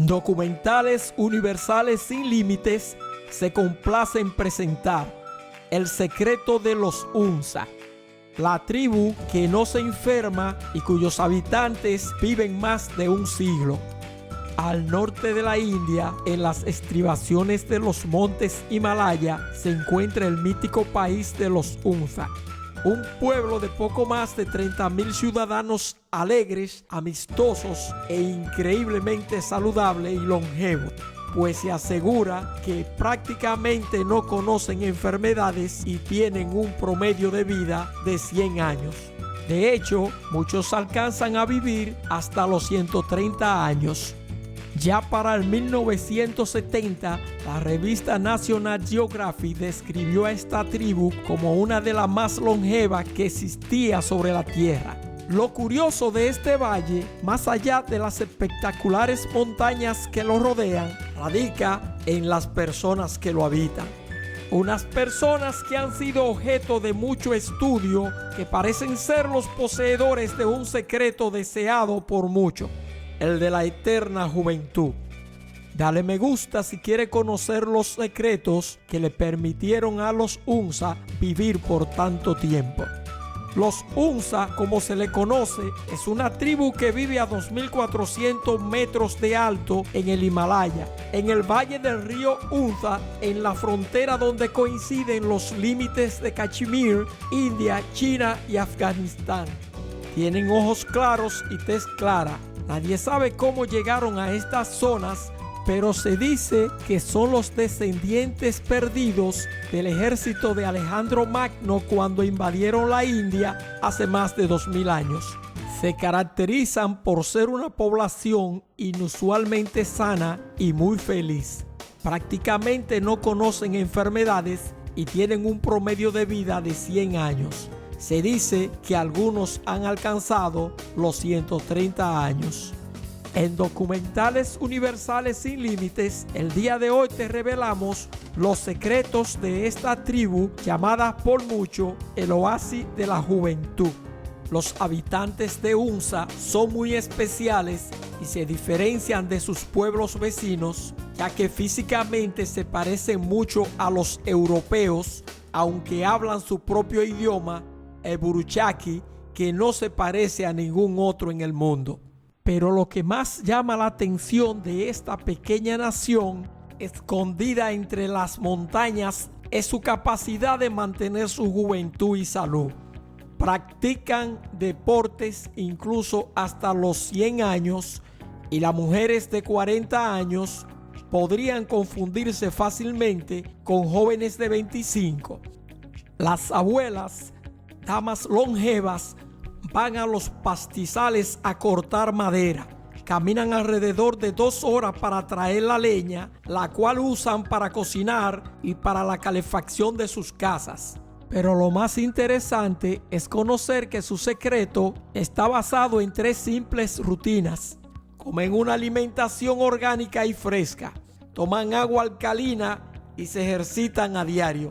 Documentales Universales Sin Límites se complace en presentar El secreto de los Hunza, la tribu que no se enferma y cuyos habitantes viven más de un siglo. Al norte de la India, en las estribaciones de los montes Himalaya, se encuentra el mítico país de los Hunza, un pueblo de poco más de 30,000 ciudadanos alegres, amistosos e increíblemente saludables y longevos, pues se asegura que prácticamente no conocen enfermedades y tienen un promedio de vida de 100 años. De hecho, muchos alcanzan a vivir hasta los 130 años. Ya para el 1970, la revista National Geographic describió a esta tribu como una de las más longevas que existía sobre la Tierra. Lo curioso de este valle, más allá de las espectaculares montañas que lo rodean, radica en las personas que lo habitan. Unas personas que han sido objeto de mucho estudio, que parecen ser los poseedores de un secreto deseado por muchos, el de la eterna juventud. Dale me gusta si quiere conocer los secretos que le permitieron a los Hunza vivir por tanto tiempo. Los Hunza, como se le conoce, es una tribu que vive a 2.400 metros de alto en el Himalaya, en el valle del río Hunza, en la frontera donde coinciden los límites de Cachemir, India, China y Afganistán. Tienen ojos claros y tez clara. Nadie sabe cómo llegaron a estas zonas, pero se dice que son los descendientes perdidos del ejército de Alejandro Magno cuando invadieron la India hace más de 2000 años. Se caracterizan por ser una población inusualmente sana y muy feliz. Prácticamente no conocen enfermedades y tienen un promedio de vida de 100 años. Se dice que algunos han alcanzado los 130 años. En Documentales Universales Sin Límites, el día de hoy te revelamos los secretos de esta tribu llamada por mucho el oasis de la juventud. Los habitantes de Hunza son muy especiales y se diferencian de sus pueblos vecinos, ya que físicamente se parecen mucho a los europeos, aunque hablan su propio idioma, el Burachaqui, que no se parece a ningún otro en el mundo. Pero lo que más llama la atención de esta pequeña nación, escondida entre las montañas, es su capacidad de mantener su juventud y salud. Practican deportes incluso hasta los 100 años y las mujeres de 40 años podrían confundirse fácilmente con jóvenes de 25. Las abuelas, damas longevas, van a los pastizales a cortar madera. Caminan alrededor de 2 horas para traer la leña, la cual usan para cocinar y para la calefacción de sus casas. Pero lo más interesante es conocer que su secreto está basado en 3 simples rutinas. Comen una alimentación orgánica y fresca, toman agua alcalina y se ejercitan a diario.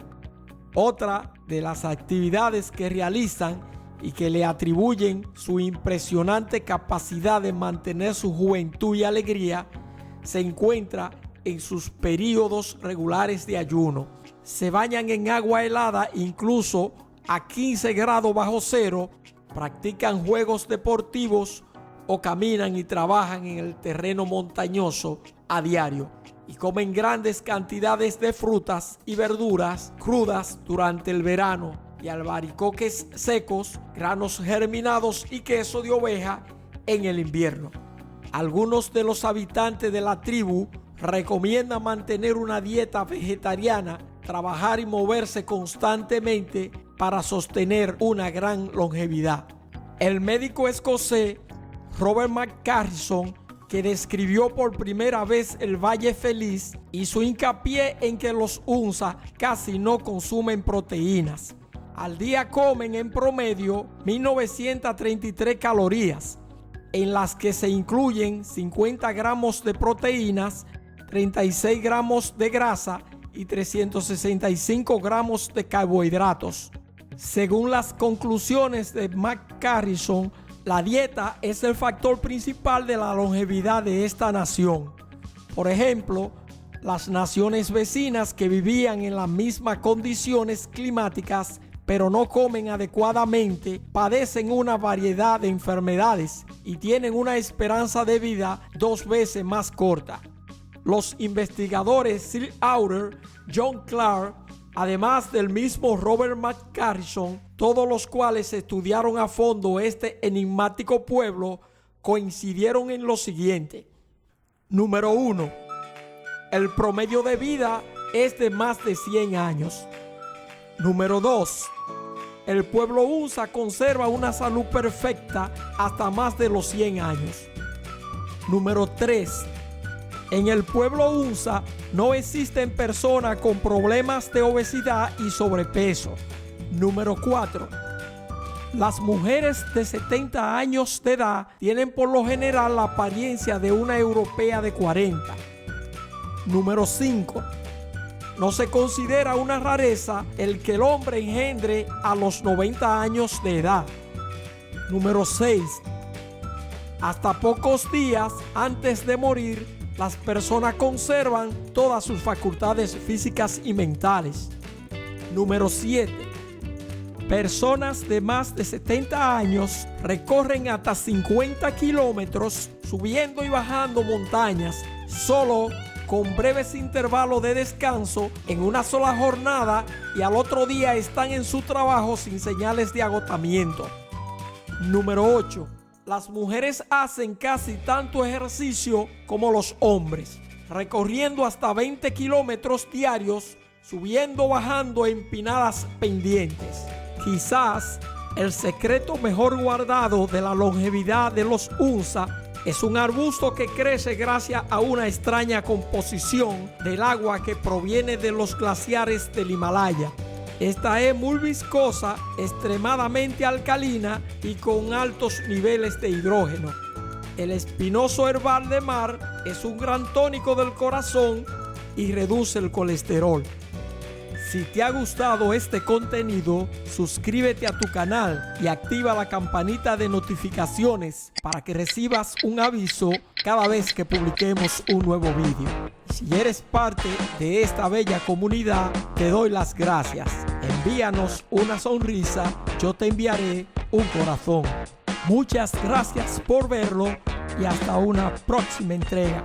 Otra de las actividades que realizan y que le atribuyen su impresionante capacidad de mantener su juventud y alegría se encuentra en sus periodos regulares de ayuno. Se bañan en agua helada incluso a 15 grados bajo cero, practican juegos deportivos o caminan y trabajan en el terreno montañoso a diario, y comen grandes cantidades de frutas y verduras crudas durante el verano y albaricoques secos, granos germinados y queso de oveja en el invierno. Algunos de los habitantes de la tribu recomiendan mantener una dieta vegetariana, trabajar y moverse constantemente para sostener una gran longevidad. El médico escocés Robert McCarrison, que describió por primera vez el Valle Feliz, hizo hincapié en que los Hunza casi no consumen proteínas. Al día comen en promedio 1933 calorías, en las que se incluyen 50 gramos de proteínas, 36 gramos de grasa y 365 gramos de carbohidratos. Según las conclusiones de McCarrison, la dieta es el factor principal de la longevidad de esta nación. Por ejemplo, las naciones vecinas que vivían en las mismas condiciones climáticas pero no comen adecuadamente, padecen una variedad de enfermedades y tienen una esperanza de vida 2 veces más corta. Los investigadores Sir Auder, John Clark, además del mismo Robert McCarrison, todos los cuales estudiaron a fondo este enigmático pueblo, coincidieron en lo siguiente. Número 1. El promedio de vida es de más de 100 años. Número 2. El pueblo Hunza conserva una salud perfecta hasta más de los 100 años. Número 3. En el pueblo Hunza no existen personas con problemas de obesidad y sobrepeso. Número 4. Las mujeres de 70 años de edad tienen por lo general la apariencia de una europea de 40. Número 5. No se considera una rareza el que el hombre engendre a los 90 años de edad. Número 6. Hasta pocos días antes de morir, las personas conservan todas sus facultades físicas y mentales. Número 7. Personas de más de 70 años recorren hasta 50 kilómetros subiendo y bajando montañas solo con breves intervalos de descanso en una sola jornada, y al otro día están en su trabajo sin señales de agotamiento. Número 8. Las mujeres hacen casi tanto ejercicio como los hombres, recorriendo hasta 20 kilómetros diarios, subiendo o bajando empinadas pendientes. Quizás el secreto mejor guardado de la longevidad de los Hunza es un arbusto que crece gracias a una extraña composición del agua que proviene de los glaciares del Himalaya. Esta es muy viscosa, extremadamente alcalina y con altos niveles de hidrógeno. El espinoso herbal de mar es un gran tónico del corazón y reduce el colesterol. Si te ha gustado este contenido, suscríbete a tu canal y activa la campanita de notificaciones para que recibas un aviso cada vez que publiquemos un nuevo vídeo. Si eres parte de esta bella comunidad, te doy las gracias. Envíanos una sonrisa, yo te enviaré un corazón. Muchas gracias por verlo y hasta una próxima entrega.